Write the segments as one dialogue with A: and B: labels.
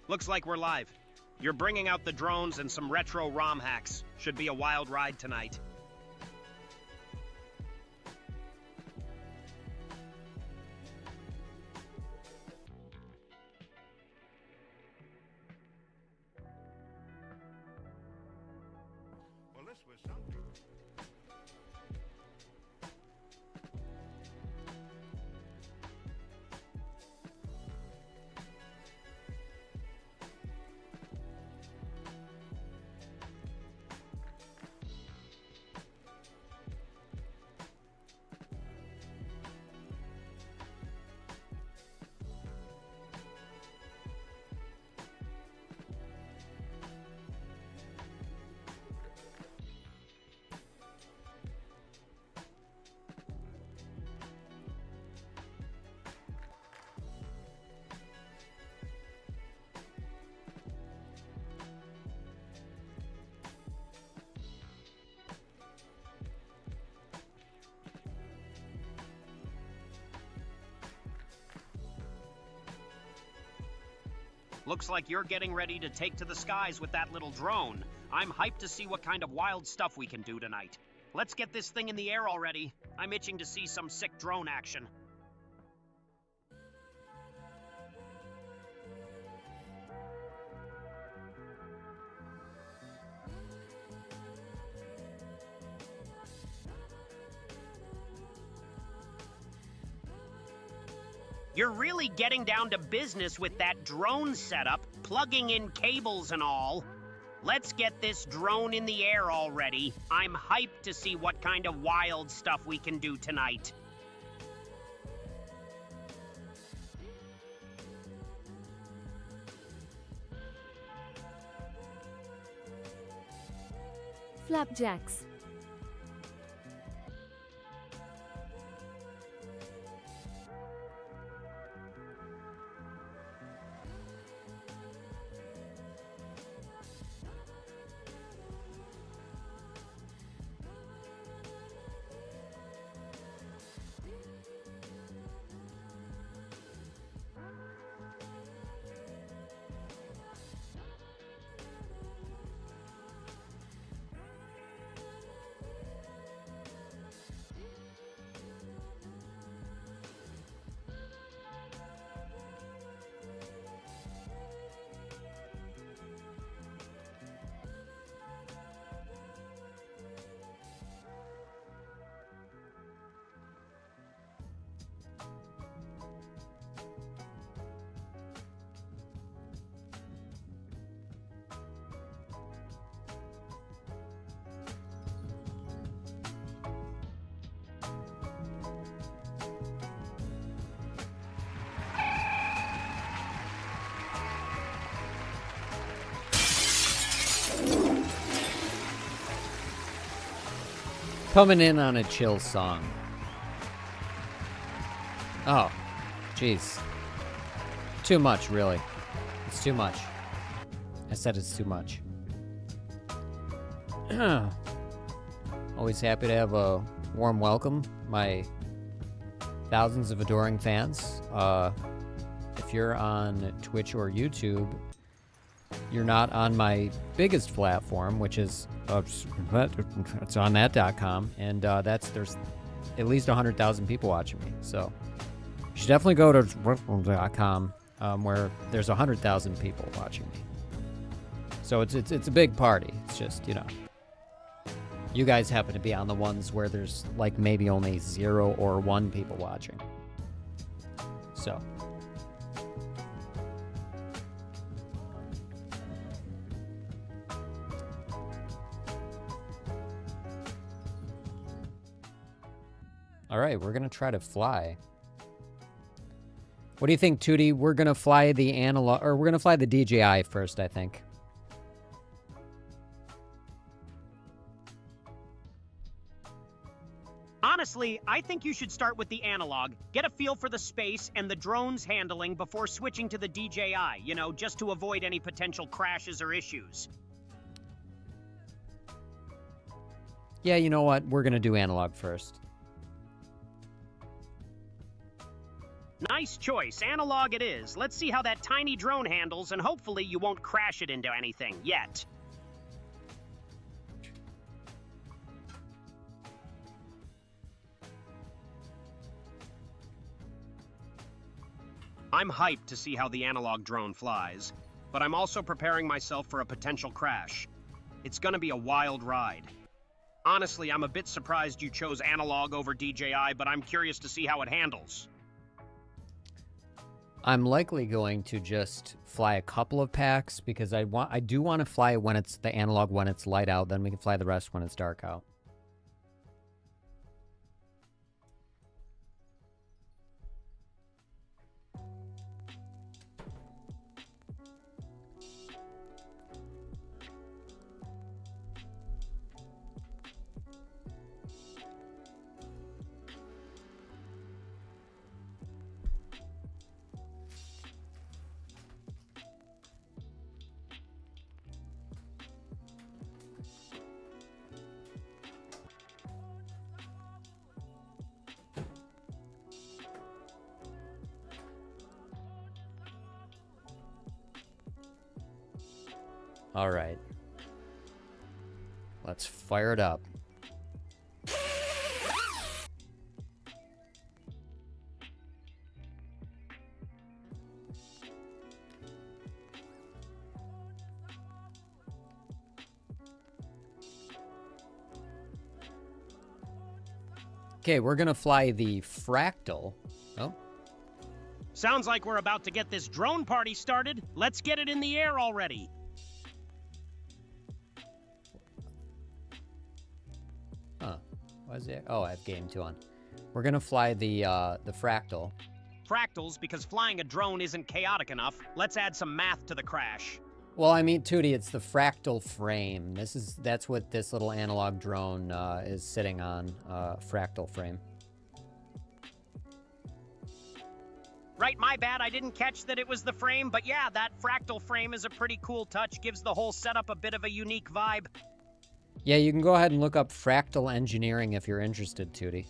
A: Looks like we're live. You're bringing out the drones and some retro ROM hacks. Should be a wild ride tonight.
B: Well, this was something.
A: Looks like you're getting ready to take to the skies with that little drone. I'm hyped to see what kind of wild stuff we can do tonight. Let's get this thing in the air already. I'm itching to see some sick drone action. You're really getting down to business with that drone setup, plugging in cables and all. Let's get this drone in the air already. I'm hyped to see what kind of wild stuff we can do tonight.
C: Flapjacks.
D: Coming in on a chill song. Oh, jeez. Too much, really. It's too much. I said it's too much. Always happy to have a warm welcome, my thousands of adoring fans. If you're on Twitch or YouTube, you're not on my biggest platform, which is it's on that.com, and there's at least 100,000 people watching me. So you should definitely go to where there's 100,000 people watching me. So it's a big party. It's just, you guys happen to be on the ones where there's like maybe only 0 or 1 people watching. So. All right, we're going to try to fly. What do you think, Tootie? We're going to fly the analog, or we're going to fly the DJI first, I think.
A: Honestly, I think you should start with the analog, get a feel for the space and the drone's handling before switching to the DJI, just to avoid any potential crashes or issues.
D: Yeah, you know what? We're going to do analog first.
A: Nice choice. Analog it is. Let's see how that tiny drone handles, and hopefully you won't crash it into anything yet. I'm hyped to see how the analog drone flies, but I'm also preparing myself for a potential crash. It's gonna be a wild ride. Honestly, I'm a bit surprised you chose analog over DJI, but I'm curious to see how it handles.
D: I'm likely going to just fly a couple of packs because I do want to fly it when it's the analog when it's light out, then we can fly the rest when it's dark out. All right. Let's fire it up. Okay, we're gonna fly the Fractal. Oh.
A: Sounds like we're about to get this drone party started. Let's get it in the air already.
D: Huh. Why is it? Oh, I have game 2 on. We're gonna fly the Fractal.
A: Fractals, because flying a drone isn't chaotic enough. Let's add some math to the crash.
D: Well, I mean, Tootie, it's the Fractal frame. That's what this little analog drone is sitting on, Fractal frame.
A: Right, my bad, I didn't catch that it was the frame, but yeah, that fractal frame is a pretty cool touch, gives the whole setup a bit of a unique vibe.
D: Yeah, you can go ahead and look up Fractal Engineering if you're interested, Tootie.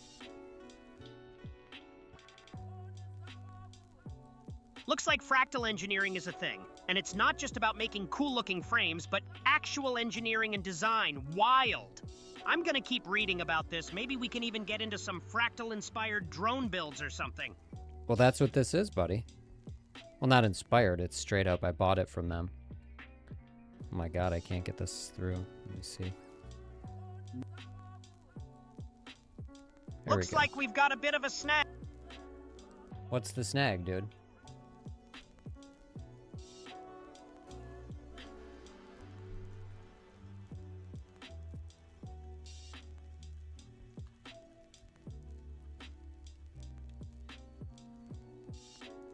A: Looks like fractal engineering is a thing, and it's not just about making cool-looking frames, but actual engineering and design. Wild! I'm gonna keep reading about this. Maybe we can even get into some fractal-inspired drone builds or something.
D: Well, that's what this is, buddy. Well, not inspired. It's straight up. I bought it from them. Oh my god, I can't get this through. Let me see.
A: Looks like we've got a bit of a snag.
D: What's the snag, dude?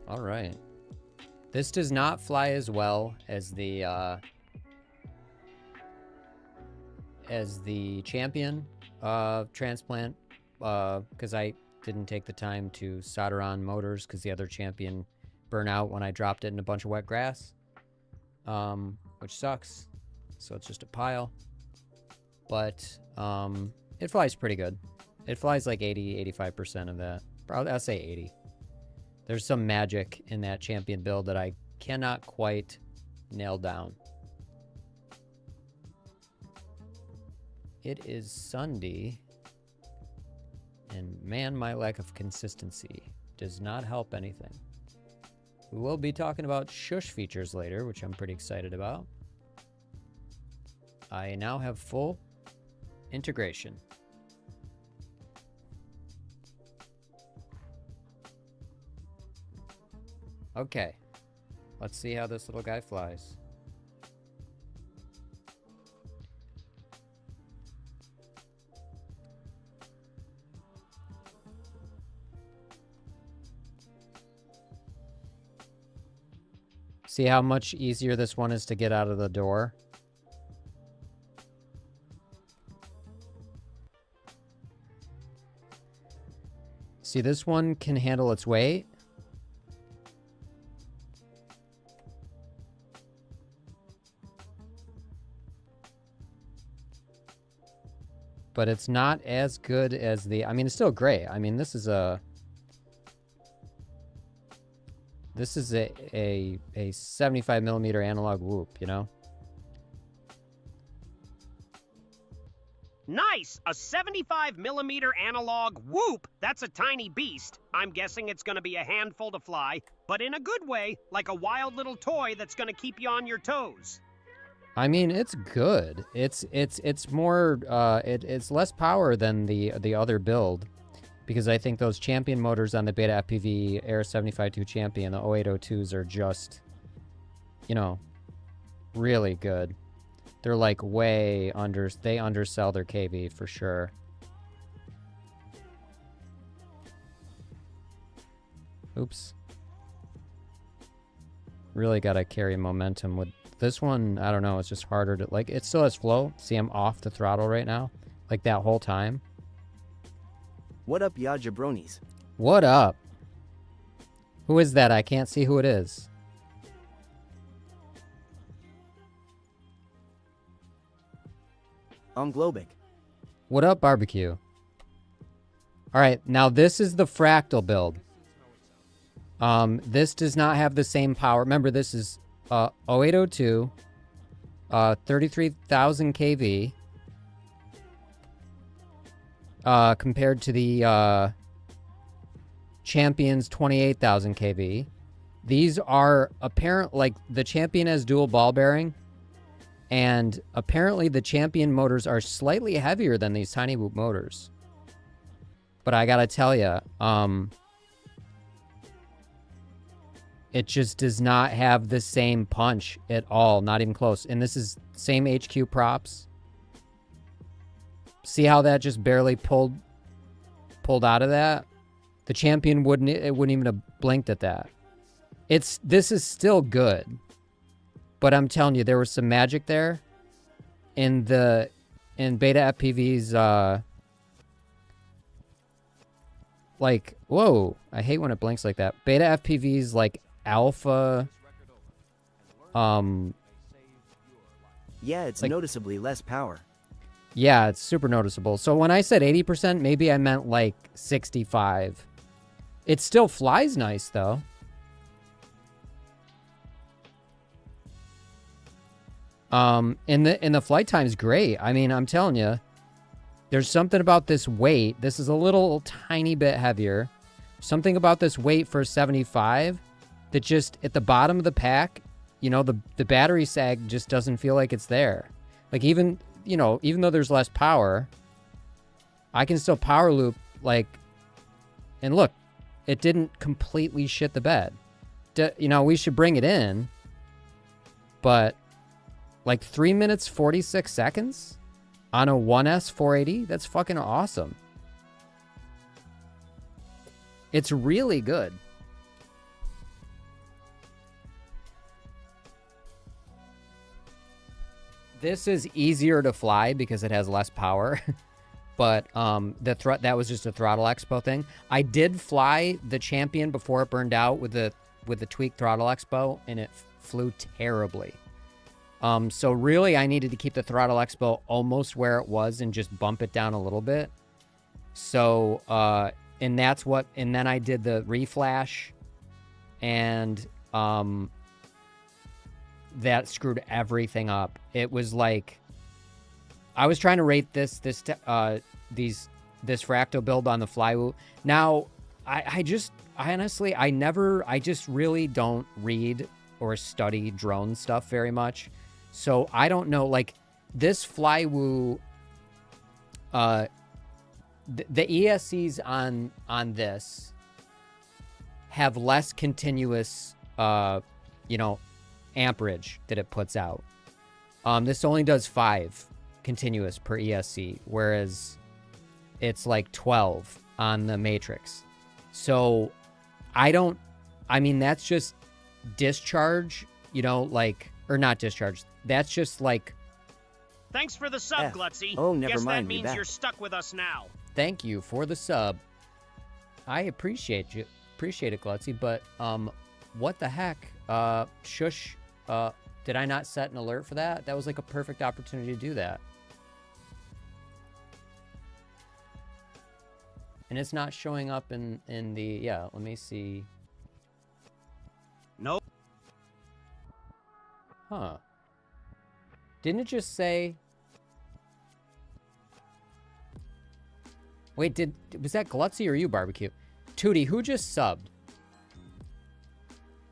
D: All right. This does not fly as well as the Champion transplant because I didn't take the time to solder on motors because the other Champion burned out when I dropped it in a bunch of wet grass, which sucks. So it's just a pile. But it flies pretty good. It flies like 80-85% of that. Probably, I'll say 80. There's some magic in that Champion build that I cannot quite nail down. It is Sunday, and man, my lack of consistency does not help anything. We will be talking about shush features later, which I'm pretty excited about. I now have full integration. Okay, let's see how this little guy flies. See how much easier this one is to get out of the door? See, this one can handle its weight. But it's not as good as the... I mean, it's still great. I mean, this is a... This is a 75 millimeter analog whoop, you know?
A: Nice! A 75 millimeter analog whoop! That's a tiny beast. I'm guessing it's gonna be a handful to fly, but in a good way, like a wild little toy that's gonna keep you on your toes.
D: I mean, it's good. It's more it's less power than the other build, because I think those Champion motors on the Beta FPV Air 75-2 Champion, the 0802s, are just, you know, really good. They're like they undersell their KV for sure. Oops. Really gotta carry momentum with this one. I don't know, it's just harder to, like, it still has flow. See, I'm off the throttle right now, like that whole time.
B: What up, ya jabronis?
D: What up? Who is that? I can't see who it is.
B: I'm Globic.
D: What up, barbecue? All right, now this is the Fractal build. This does not have the same power. Remember, this is 0802, 33,000 kV, compared to the Champion's 28,000 kV. These are apparent, like, the Champion has dual ball bearing, and apparently the Champion motors are slightly heavier than these Tiny Whoop motors. But I gotta tell you, it just does not have the same punch at all, not even close. And this is same HQ props. See how that just barely pulled out of that? The Champion wouldn't even have blinked at that. This is still good. But I'm telling you, there was some magic there in Beta FPV's like, whoa, I hate when it blinks like that. Beta FPV's like alpha
B: Yeah, it's
D: like,
B: noticeably less power.
D: yeah, it's super noticeable. So when I said 80%, maybe I meant like 65. It still flies nice though. And the flight time's great. I mean, I'm telling you, there's something about this weight. This is a little tiny bit heavier. Something about this weight for 75 that just at the bottom of the pack, you know, the battery sag just doesn't feel like it's there. Like, even, you know, even though there's less power, I can still power loop, like, and look, it didn't completely shit the bed. You know, we should bring it in, but like 3 minutes 46 seconds on a 1S 480, that's fucking awesome. It's really good. This is easier to fly because it has less power. But that was just a Throttle Expo thing. I did fly the Champion before it burned out with the tweaked Throttle Expo, and it flew terribly. So really, I needed to keep the Throttle Expo almost where it was and just bump it down a little bit. So, and then I did the reflash, and that screwed everything up. It was like, I was trying to rate this Fractal build on the Flywoo. Now, I just really don't read or study drone stuff very much. So I don't know, like, this Flywoo, the ESCs on this have less continuous, you know, amperage that it puts out. This only does 5 continuous per ESC, whereas it's like 12 on the Matrix. So I mean, that's just discharge, you know, like, or not discharge. That's just like...
A: Thanks for the sub,
B: F.
A: Glutzy.
B: Oh, never
A: Guess
B: mind,
A: that
B: be
A: means
B: back.
A: you're stuck with us now.
D: Thank you for the sub. I appreciate you. Appreciate it, Glutzy, but what the heck? Shush. Did I not set an alert for that? That was like a perfect opportunity to do that. And it's not showing up in the, yeah, let me see.
A: Nope.
D: Huh. Didn't it just say... Wait, was that Glutzy or you, Barbecue? Tootie, who just subbed?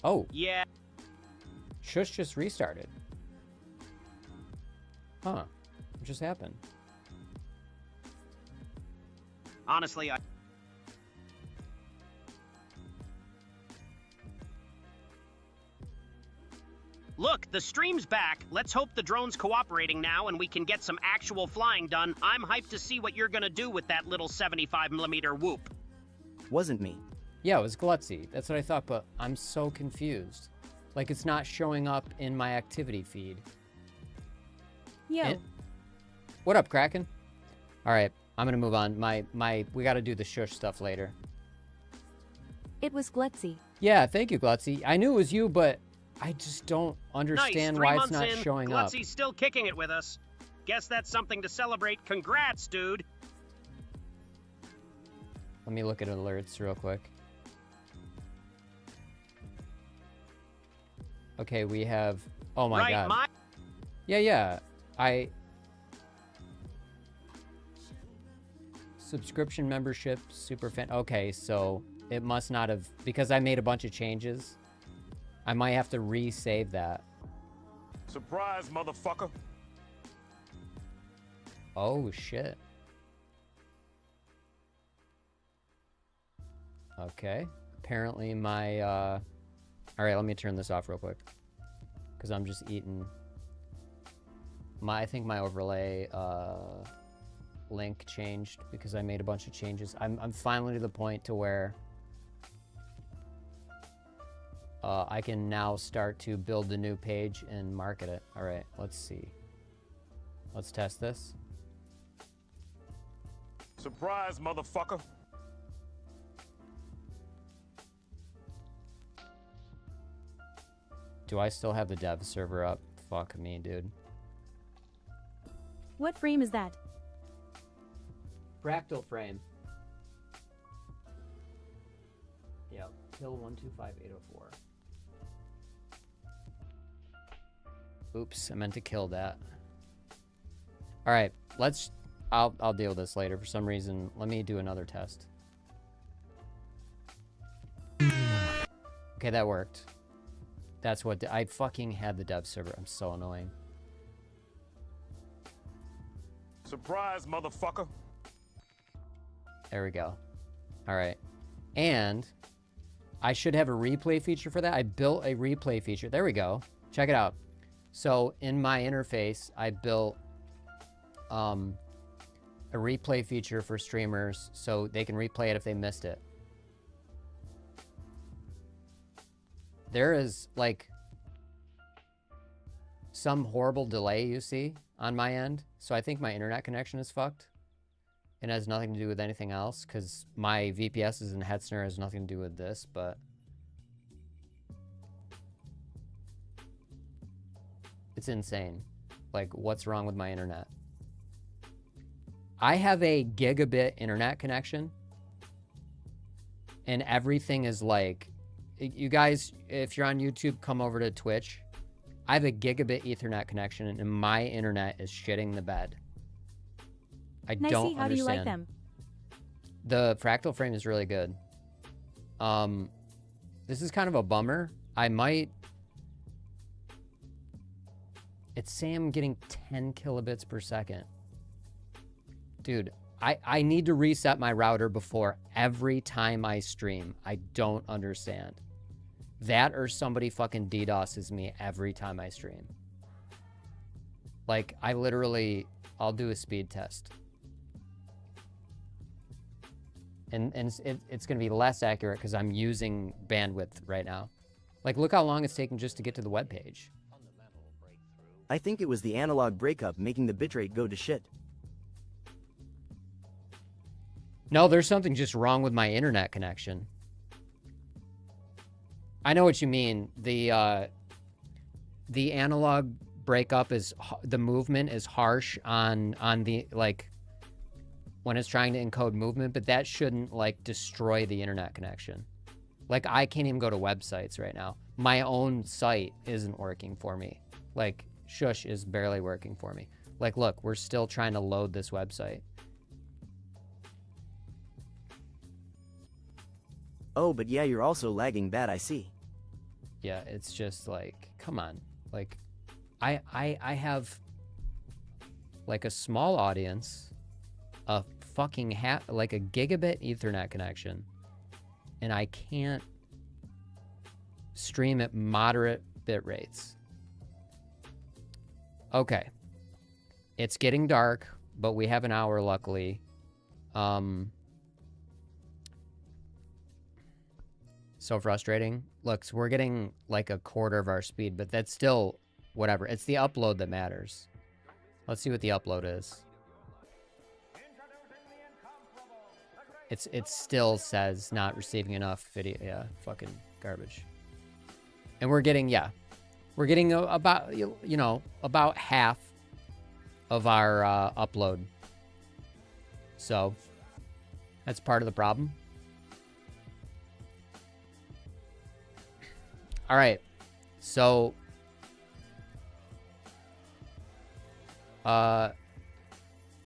D: Oh,
A: Yeah.
D: Shush just restarted. Huh. What just happened?
A: Honestly, Look, the stream's back. Let's hope the drone's cooperating now and we can get some actual flying done. I'm hyped to see what you're gonna do with that little 75mm whoop.
B: Wasn't me.
D: Yeah, it was Glutzy. That's what I thought, but I'm so confused. Like, it's not showing up in my activity feed.
C: Yo.
D: What up, Kraken? All right, I'm gonna move on. We gotta do the shush stuff later.
C: It was Glutzy.
D: Yeah, thank you, Glutzy. I knew it was you, but I just don't understand
A: Nice. 3
D: why
A: months
D: it's not
A: in,
D: showing up.
A: Glutzy's still kicking it with us. Guess that's something to celebrate. Congrats, dude.
D: Let me look at alerts real quick. Okay, we have... Oh my god. Yeah. Subscription membership, super fan. Okay, so it must not have... Because I made a bunch of changes. I might have to re-save that.
E: Surprise, motherfucker.
D: Oh, shit. Okay. Apparently my, All right, let me turn this off real quick. Because I'm just eating... I think my overlay, link changed because I made a bunch of changes. I'm finally to the point to where... I can now start to build the new page and market it. All right, let's see. Let's test this.
E: Surprise, motherfucker.
D: Do I still have the dev server up? Fuck me, dude.
C: What frame is that?
D: Fractal frame. Yeah, kill 125804. Oops, I meant to kill that. All right, I'll deal with this later. For some reason, let me do another test. Okay, that worked. That's what I fucking had the dev server. I'm so annoying.
E: Surprise, motherfucker.
D: There we go. All right. And I should have a replay feature for that. I built a replay feature. There we go. Check it out. So in my interface, I built a replay feature for streamers so they can replay it if they missed it. There is like some horrible delay you see on my end. So I think my internet connection is fucked. It has nothing to do with anything else because my VPS is in Hetzner, has nothing to do with this, but it's insane. Like, what's wrong with my internet? I have a gigabit internet connection and everything is like, you guys, if you're on YouTube, come over to Twitch. I have a gigabit Ethernet connection and my internet is shitting the bed. I
C: Nicey,
D: don't
C: how
D: understand.
C: do you like them?
D: The fractal frame is really good. This is kind of a bummer. It's saying I'm getting 10 kilobits per second. Dude, I need to reset my router before every time I stream. I don't understand. That or somebody fucking DDoSes me every time I stream. Like, I'll do a speed test. And it's going to be less accurate because I'm using bandwidth right now. Like, look how long it's taking just to get to the web page.
B: I think it was the analog breakup making the bitrate go to shit.
D: No, there's something just wrong with my internet connection. I know what you mean. The analog breakup is, the movement is harsh on the, like, when it's trying to encode movement, but that shouldn't, like, destroy the internet connection. Like, I can't even go to websites right now. my own site isn't working for me. Like, Shush is barely working for me. Like, look, we're still trying to load this website.
B: Oh, but yeah, you're also lagging bad, I see.
D: Yeah, it's just like, come on. Like, I have like a small audience, a fucking like a gigabit Ethernet connection, and I can't stream at moderate bit rates. Okay. It's getting dark, but we have an hour, luckily. So frustrating. Look, so we're getting like a quarter of our speed, but that's still whatever. It's the upload that matters. Let's see what the upload is. It still says not receiving enough video. Yeah, fucking garbage. And we're getting, yeah, we're getting about, you know, about half of our upload. So that's part of the problem. All right. So